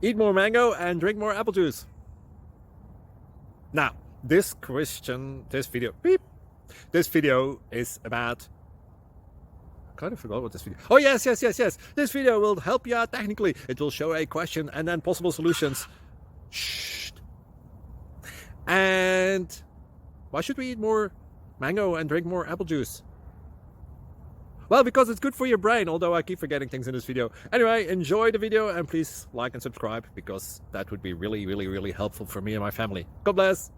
Eat more mango and drink more apple juice. Now, this video is about, I kind of forgot what this video. Oh, yes. This video will help you out technically. It will show a question and then possible solutions. Shh. And why should we eat more mango and drink more apple juice? Well, because it's good for your brain, although I keep forgetting things in this video. Anyway, enjoy the video and please like and subscribe, because that would be really helpful for me and my family. God bless!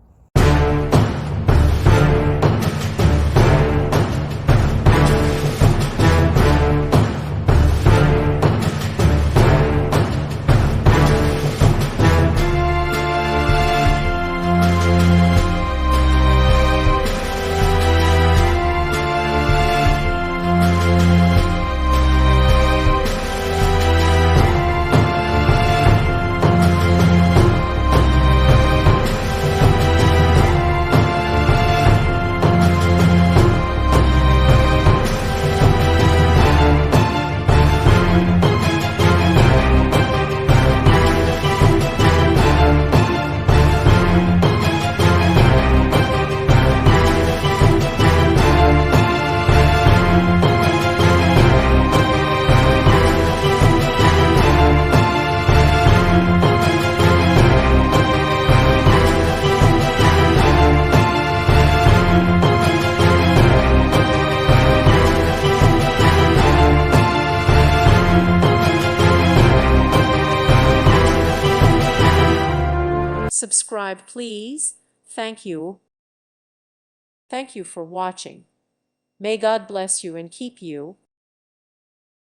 Subscribe, please. Thank you. Thank you for watching. May God bless you and keep you.